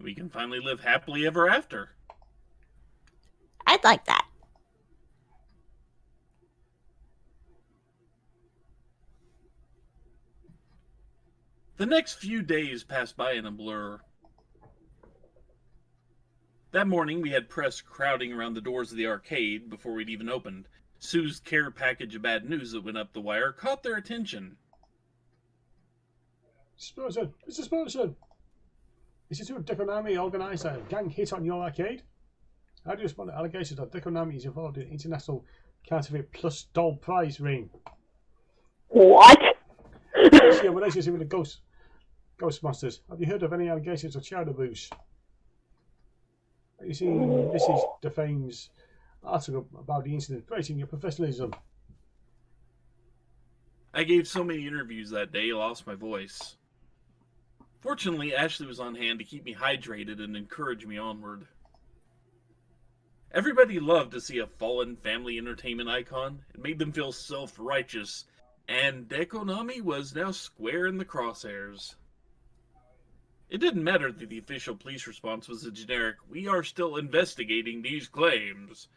We can finally live happily ever after. I'd like that. The next few days passed by in a blur. That morning, we had press crowding around the doors of the arcade before we'd even opened. Sue's care package of bad news that went up the wire caught their attention. Spurson, Mr. Spurson, this is who Dekonami organised a gang hit on your arcade. How do you respond to allegations that Dekonami is involved in international counterfeit plus doll prize ring? What? What's your relationship with the Ghostbusters? Have you heard of any allegations of child abuse? Have you seen Mrs. DeFame's article about the incident, praising your professionalism? I gave so many interviews that day, I lost my voice. Fortunately, Ashley was on hand to keep me hydrated and encourage me onward. Everybody loved to see a fallen family entertainment icon. It made them feel self-righteous, and Dekonami was now square in the crosshairs. It didn't matter that the official police response was a generic, "We are still investigating these claims."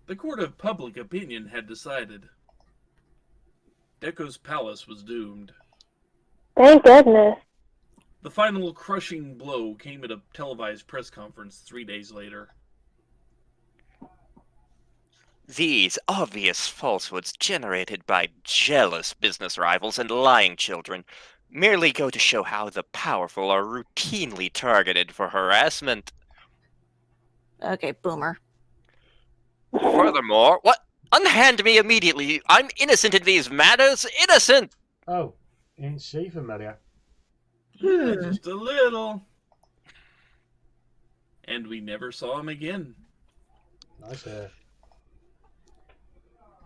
The court of public opinion had decided. Deco's palace was doomed. Thank goodness. The final crushing blow came at a televised press conference 3 days later. These obvious falsehoods generated by jealous business rivals and lying children merely go to show how the powerful are routinely targeted for harassment. Okay, boomer. Furthermore, what? Unhand me immediately! I'm innocent in these matters! Innocent! Oh, ain't she familiar? Yeah, just a little. And we never saw him again. Nice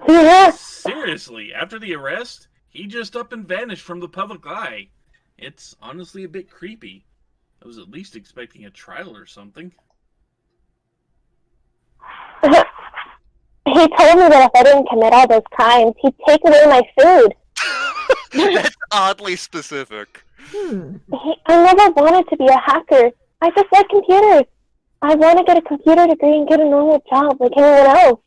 Yeah. Seriously, after the arrest, he just up and vanished from the public eye. It's honestly a bit creepy. I was at least expecting a trial or something. He told me that if I didn't commit all those crimes, he'd take away my food. That's oddly specific. I never wanted to be a hacker. I just like computers. I want to get a computer degree and get a normal job like anyone else.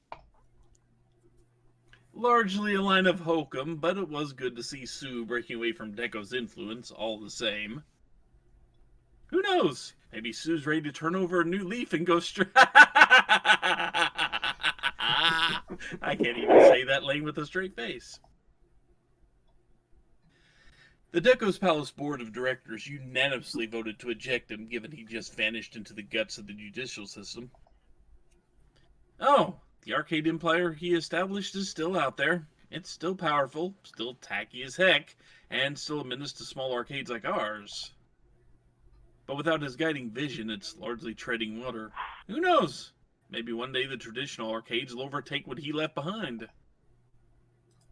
Largely a line of hokum, but it was good to see Sue breaking away from Deco's influence all the same. Who knows? Maybe Sue's ready to turn over a new leaf and go straight. I can't even say that lame with a straight face. The Deco's Palace Board of Directors unanimously voted to eject him, given he just vanished into the guts of the judicial system. Oh, the arcade empire he established is still out there. It's still powerful, still tacky as heck, and still a menace to small arcades like ours. But without his guiding vision, it's largely treading water. Who knows? Maybe one day the traditional arcades will overtake what he left behind.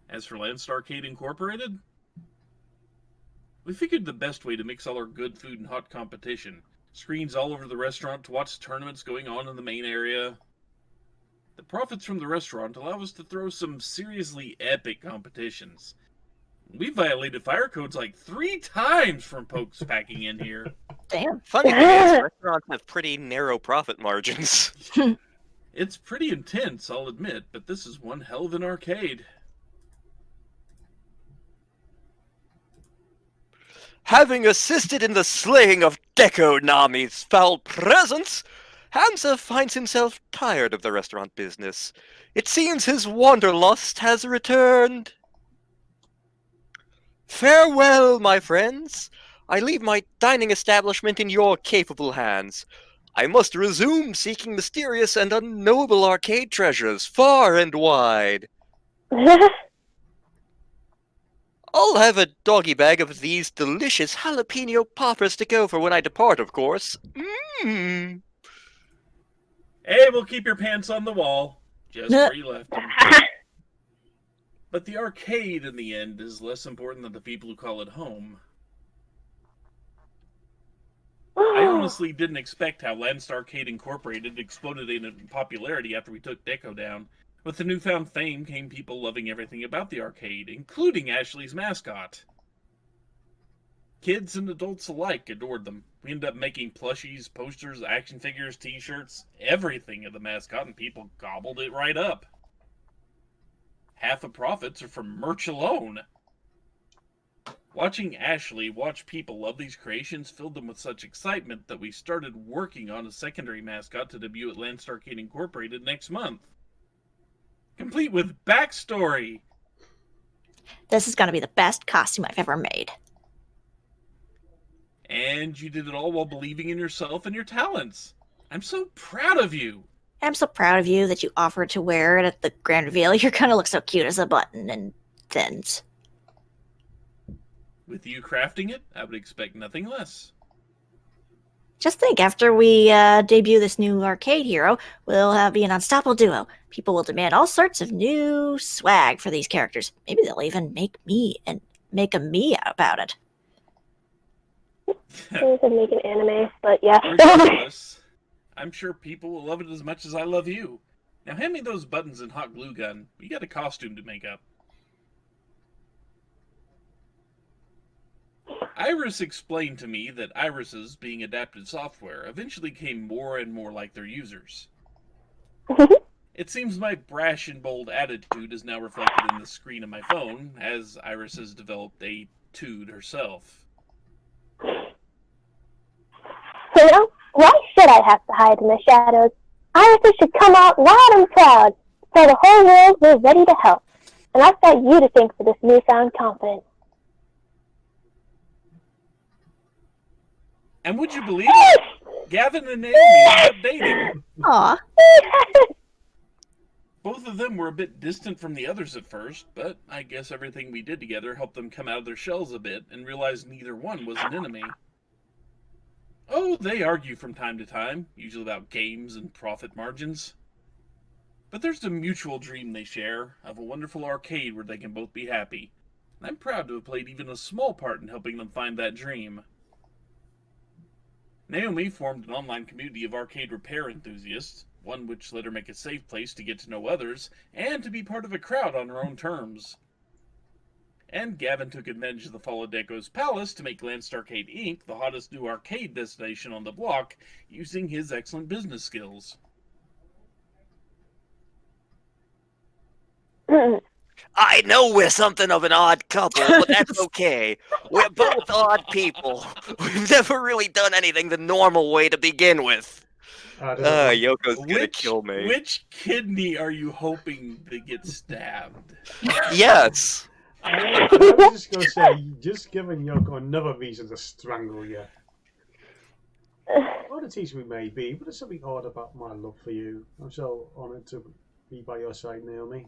As for Landstar Arcade Incorporated, we figured the best way to mix all our good food and hot competition. Screens all over the restaurant to watch tournaments going on in the main area. The profits from the restaurant allow us to throw some seriously epic competitions. We violated fire codes like 3 times from folks packing in here. Damn. Funny thing is, restaurants have pretty narrow profit margins. It's pretty intense, I'll admit, but this is one hell of an arcade. Having assisted in the slaying of Dekonami's foul presence, Hamza finds himself tired of the restaurant business. It seems his wanderlust has returned. Farewell, my friends. I leave my dining establishment in your capable hands. I must resume seeking mysterious and unknowable arcade treasures far and wide. I'll have a doggy bag of these delicious jalapeno poppers to go for when I depart, of course. Mmm. Hey, we'll keep your pants on the wall, just where you left them. But the arcade, in the end, is less important than the people who call it home. I honestly didn't expect how Landstar Arcade Incorporated exploded in popularity after we took Deco down. With the newfound fame came people loving everything about the arcade, including Ashley's mascot. Kids and adults alike adored them, We ended up making plushies, posters, action figures, t-shirts, everything of the mascot, and people gobbled it right up. Half the profits are from merch alone. Watching Ashley watch people love these creations filled them with such excitement that we started working on a secondary mascot to debut at Landstarcade Incorporated next month. Complete with backstory. This is going to be the best costume I've ever made. And you did it all while believing in yourself and your talents. I'm so proud of you. I'm so proud of you that you offered to wear it at the grand reveal. You're going to look so cute as a button and thins. With you crafting it, I would expect nothing less. Just think, after we debut this new arcade hero, we'll be an unstoppable duo. People will demand all sorts of new swag for these characters. Maybe they'll even make a me about it. I said make an anime, but yeah. Regardless, I'm sure people will love it as much as I love you. Now hand me those buttons and hot glue gun. We got a costume to make up. Iris explained to me that irises, being adapted software, eventually came more and more like their users. It seems my brash and bold attitude is now reflected in the screen of my phone, as Iris has developed a tude herself. You know, why should I have to hide in the shadows? Irises should come out loud and proud, tell the whole world we're ready to help. And I've got you to thank for this newfound confidence. And would you believe it? Gavin and Naomi ended up dating. Aw. Both of them were a bit distant from the others at first, but I guess everything we did together helped them come out of their shells a bit and realize neither one was an enemy. Oh, they argue from time to time, usually about games and profit margins. But there's a mutual dream they share of a wonderful arcade where they can both be happy. And I'm proud to have played even a small part in helping them find that dream. Naomi formed an online community of arcade repair enthusiasts, one which let her make a safe place to get to know others, and to be part of a crowd on her own terms. And Gavin took advantage of the fall of Deco's palace to make Landstarcade Inc. the hottest new arcade destination on the block, using his excellent business skills. I know we're something of an odd couple, but that's okay. We're both odd people. We've never really done anything the normal way to begin with. Yoko's gonna kill me. Which kidney are you hoping to get stabbed? Yes. I was just going to say, just giving Yoko another reason to strangle you. Oddities we may be, but there's something odd about my love for you. I'm so honoured to be by your side, Naomi.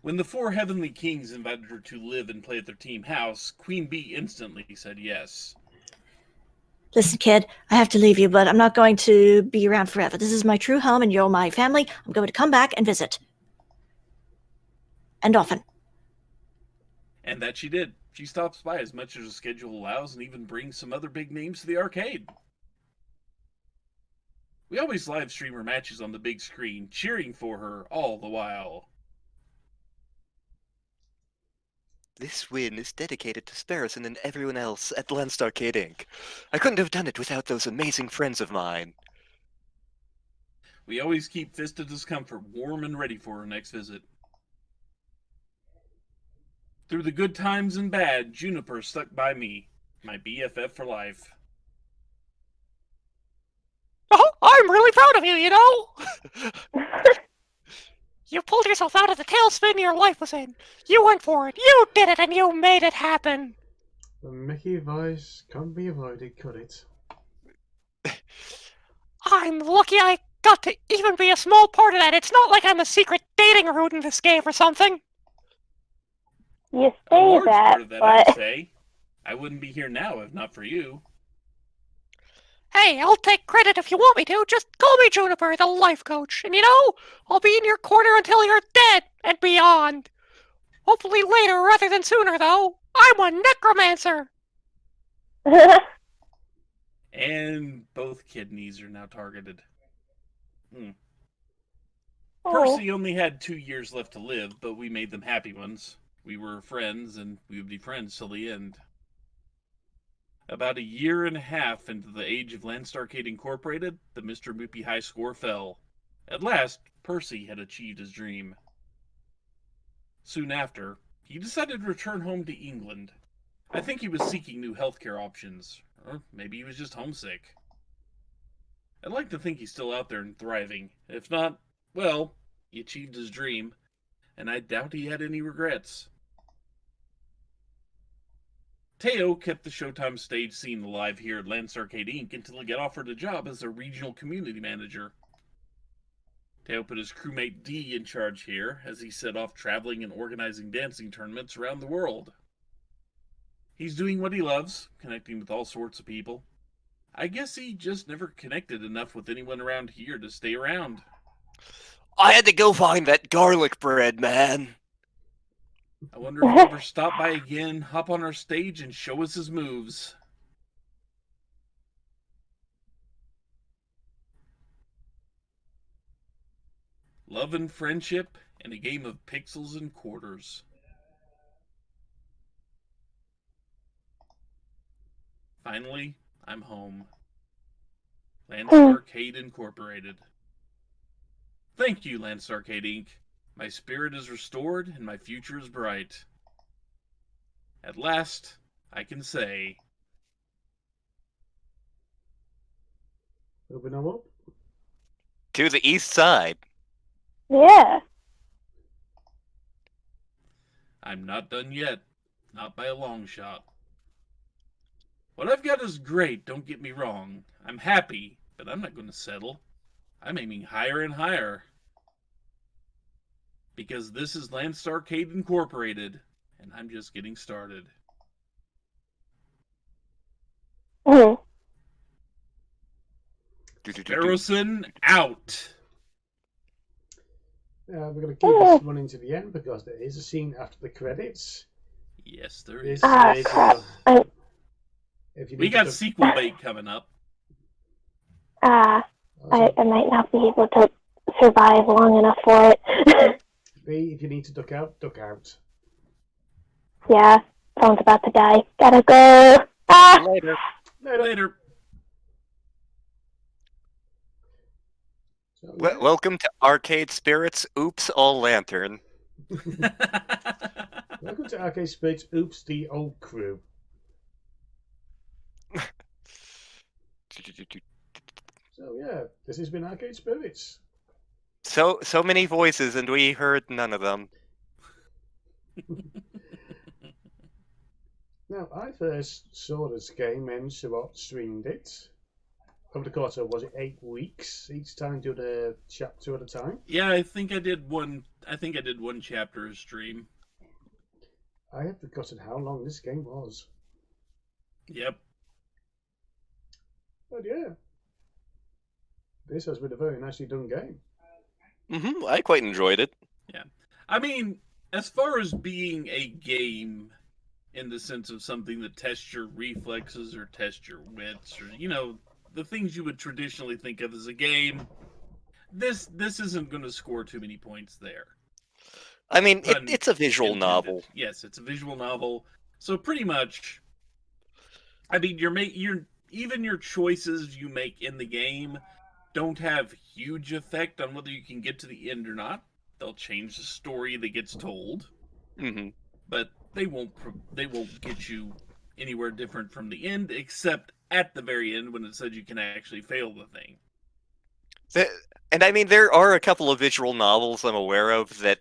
When the four heavenly kings invited her to live and play at their team house, Queen Bee instantly said yes. Listen, kid, I have to leave you, but I'm not going to be around forever. This is my true home, and you're my family. I'm going to come back and visit. And often. And that she did. She stops by as much as her schedule allows and even brings some other big names to the arcade. We always live stream her matches on the big screen, cheering for her all the while. This win is dedicated to Sparrison and everyone else at Landstarcade Inc. I couldn't have done it without those amazing friends of mine. We always keep Fist of Discomfort warm and ready for her next visit. Through the good times and bad, Juniper stuck by me, my BFF for life. Oh, I'm really proud of you, you know? You pulled yourself out of the tailspin your life was in. You went for it. You did it, and you made it happen. The Mickey voice can't be avoided, could it? I'm lucky I got to even be a small part of that. It's not like I'm a secret dating route in this game or something. You A say large that, part of that, I'd but say. I wouldn't be here now if not for you. Hey, I'll take credit if you want me to. Just call me Juniper, the life coach. And you know, I'll be in your corner until you're dead and beyond. Hopefully later rather than sooner, though. I'm a necromancer. And both kidneys are now targeted. Oh. Percy only had 2 years left to live, but we made them happy ones. We were friends, and we would be friends till the end. About a year and a half into the age of Lanced Arcade Incorporated, the Mr. Moopy high score fell. At last, Percy had achieved his dream. Soon after, he decided to return home to England. I think he was seeking new healthcare options, or maybe he was just homesick. I'd like to think he's still out there and thriving. If not, well, he achieved his dream, and I doubt he had any regrets. Teo kept the Showtime stage scene alive here at Lance Arcade Inc. until he got offered a job as a regional community manager. Teo put his crewmate D in charge here as he set off traveling and organizing dancing tournaments around the world. He's doing what he loves, connecting with all sorts of people. I guess he just never connected enough with anyone around here to stay around. I had to go find that garlic bread, man. I wonder if he'll ever stop by again, hop on our stage, and show us his moves. Love and friendship, and a game of pixels and quarters. Finally, I'm home. Lance Arcade Incorporated. Thank you, Lance Arcade Inc. My spirit is restored and my future is bright. At last, I can say... Open them up. To the east side. Yeah. I'm not done yet. Not by a long shot. What I've got is great, don't get me wrong. I'm happy, but I'm not going to settle. I'm aiming higher and higher. Because this is Lance Arcade Incorporated, and I'm just getting started. Mhm. Harrison out! We're going to keep this running to the end because there is a scene after the credits. Yes, there is. This crap. is, if you We need got to- sequel bait coming up. I might not be able to survive long enough for it. B, if you need to duck out, duck out. Yeah, phone's about to die. Gotta go. Ah! Later. Later. So, yeah. Welcome to Arcade Spirits Oops All Lantern. Welcome to Arcade Spirits. Oops, the old crew. So yeah, this has been Arcade Spirits. So many voices, and we heard none of them. Now, I first saw this game when Sherrod streamed it. Over the course of, was it 8 weeks? Each time do the chapter at a time? Yeah, I think I did one chapter a stream. I have forgotten how long this game was. Yep. But yeah, this has been a very nicely done game. I quite enjoyed it. Yeah. I mean, as far as being a game in the sense of something that tests your reflexes or tests your wits or, the things you would traditionally think of as a game, this isn't going to score too many points there. I mean, Pun it's a visual intended. novel. Yes, it's a visual novel. So pretty much, I mean, even your choices you make in the game don't have huge effect on whether you can get to the end or not. They'll change the story that gets told, but they won't get you anywhere different from the end, except at the very end when it says you can actually fail the thing. And I mean, there are a couple of visual novels I'm aware of that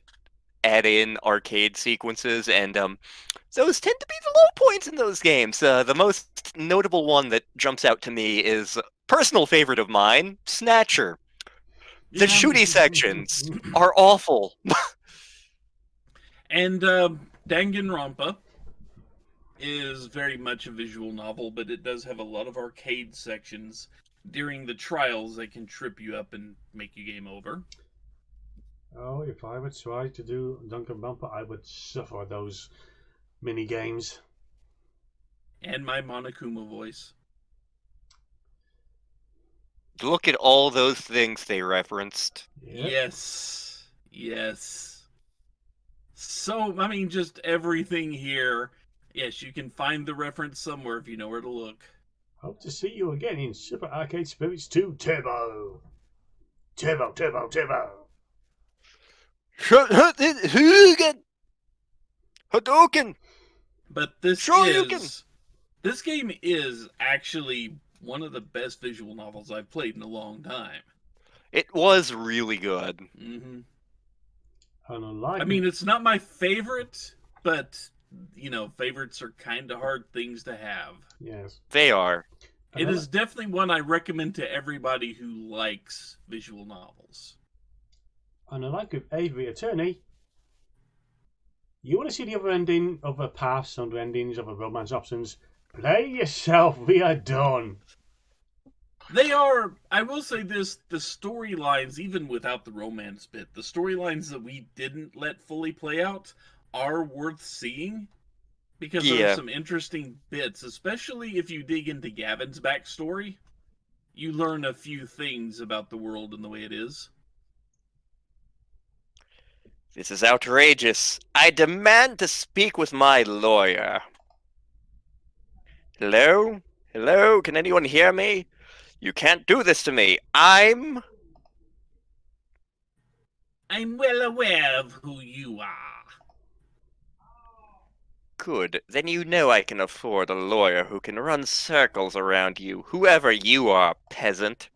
add in arcade sequences, and those tend to be the low points in those games. The most notable one that jumps out to me is a personal favorite of mine, Snatcher. The shooty sections are awful. And Danganronpa is very much a visual novel, but it does have a lot of arcade sections during the trials that can trip you up and make you game over. Oh, if I would try to do Danganronpa, I would suffer those mini games. And my Monokuma voice. Look at all those things they referenced. Yep. Yes. So, I mean, just everything here Yes, you can find the reference somewhere if you know where to look. Hope to see you again in Super Arcade Spirits 2 Turbo. Turbo, turbo, turbo. Hadouken! Hadouken! But this Shoryuken! game is actually one of the best visual novels I've played in a long time. It was really good. Hmm And unlike I mean, it's not my favorite, but favorites are kind of hard things to have. yes, They are. It is definitely one I recommend to everybody who likes visual novels. And unlike with Avery Attorney, you want to see the other ending, other paths, other endings, other romance options. Play yourself. We are done. They are, I will say this, the storylines, even without the romance bit, the storylines that we didn't let fully play out are worth seeing because there are some interesting bits, especially if you dig into Gavin's backstory. You learn a few things about the world and the way it is. This is outrageous. I demand to speak with my lawyer. Hello? Hello? Can anyone hear me? You can't do this to me. I'm well aware of who you are. good. Then you know I can afford a lawyer who can run circles around you, whoever you are, peasant.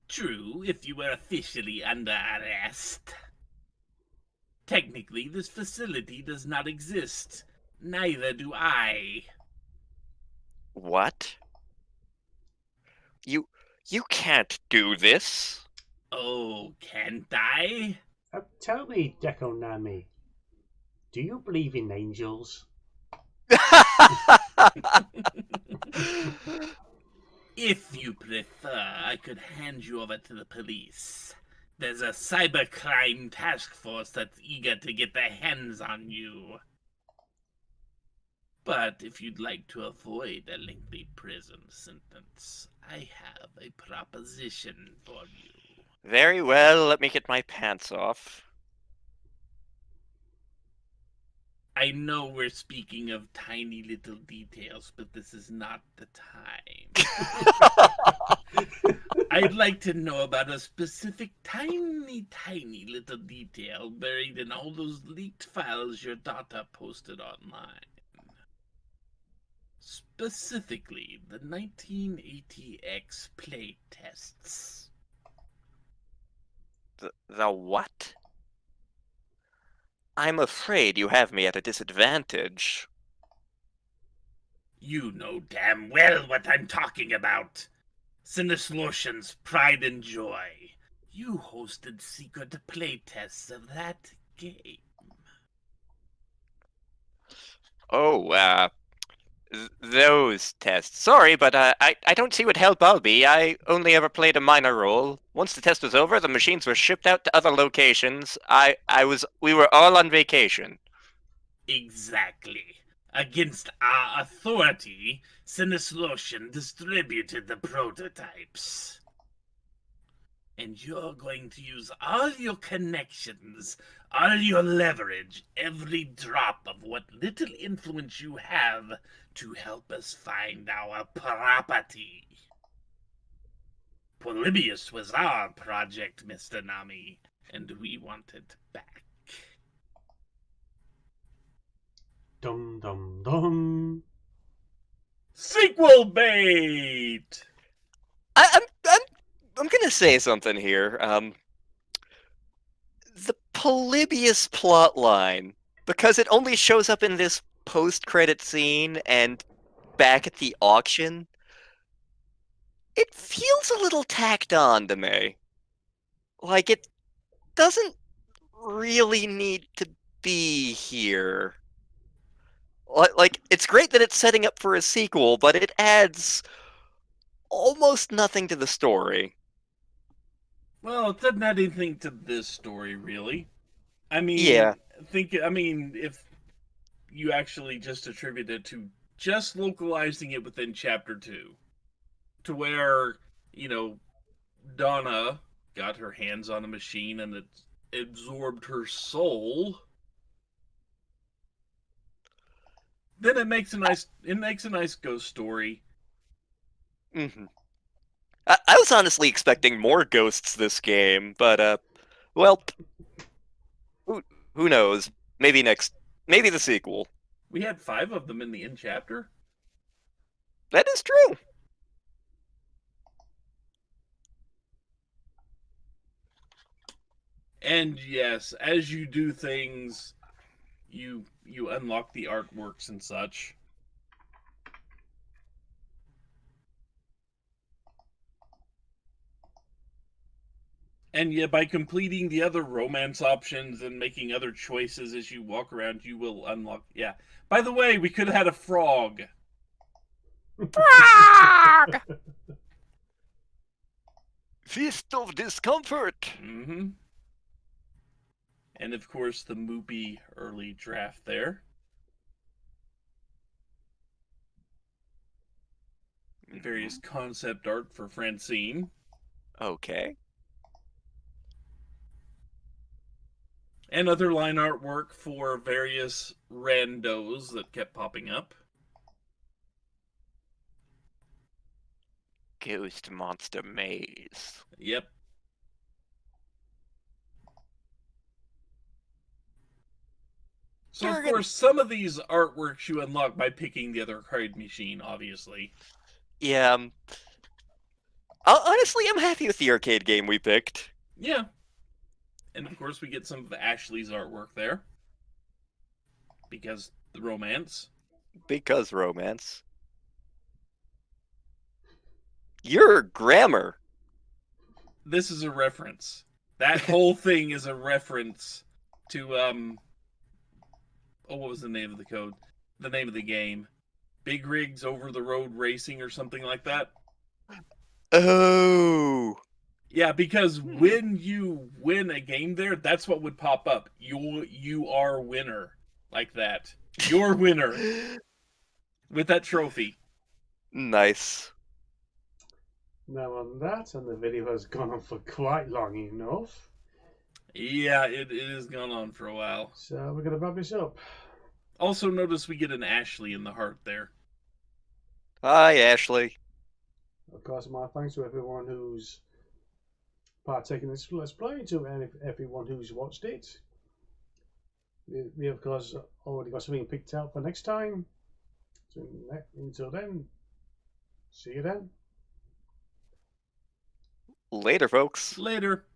True, if you were officially under arrest. Technically, this facility does not exist. Neither do I. What? You can't do this. Oh, can't I? Tell me, Deco Nami, do you believe in angels? If you prefer, I could hand you over to the police. There's a cybercrime task force that's eager to get their hands on you. But if you'd like to avoid a lengthy prison sentence, I have a proposition for you. Very well, let me get my pants off. I know we're speaking of tiny little details, but this is not the time. I'd like to know about a specific tiny little detail buried in all those leaked files your daughter posted online. Specifically, the 1980X play tests. The what? I'm afraid you have me at a disadvantage. You know damn well what I'm talking about. Sinneslotion's pride and joy. You hosted secret playtests of that game. Oh, those tests. Sorry, but I don't see what help I'll be. I only ever played a minor role. Once the test was over, the machines were shipped out to other locations. We were all on vacation. Exactly. Against our authority, Sinneslotion distributed the prototypes. And you're going to use all your connections, all your leverage, every drop of what little influence you have to help us find our property. Polybius was our project, Mr. Nami, and we want it back. Dum dum dum. Sequel bait! I'm gonna say something here. The Polybius plotline, because it only shows up in this post-credit scene and back at the auction, it feels a little tacked on to me. Like, it doesn't really need to be here. Like, it's great that it's setting up for a sequel, but it adds almost nothing to the story. Well, it doesn't add anything to this story, really. I mean, Yeah. If you actually just attribute it to just localizing it within Chapter 2, to where, Donna got her hands on a machine and it absorbed her soul. then it makes a nice ghost story. Mm-hmm. I was honestly expecting more ghosts this game, but well, who knows? Maybe the sequel. We had 5 of them in the end chapter. That is true. And yes, as you do things, you unlock the artworks and such. And yeah, by completing the other romance options and making other choices as you walk around, you will unlock. Yeah. By the way, we could have had a frog. Frog! Fist of discomfort. Mm-hmm. And of course, the Moopy early draft there. Various concept art for Francine. Okay. And other line artwork for various randos that kept popping up. Ghost Monster Maze. Yep. So, of course, some of these artworks you unlock by picking the other card machine, obviously. Yeah. Honestly, I'm happy with the arcade game we picked. Yeah. And, of course, we get some of Ashley's artwork there. Because the romance. Because romance. Your grammar. This is a reference. That whole thing is a reference to, oh, what was the name of the code? The name of the game. Big Rigs Over the Road Racing or something like that. Oh. Yeah, because when you win a game there, that's what would pop up. You are winner. Like that. You're winner. With that trophy. Nice. Now on that, and the video has gone on for quite long enough. Yeah, it has gone on for a while. So we're going to wrap this up. Also notice we get an Ashley in the heart there. Hi, Ashley. Of course, my thanks to everyone who's partaken in this Let's Play, to everyone who's watched it. We of course already got something picked out for next time. So until then, see you then. Later, folks. Later.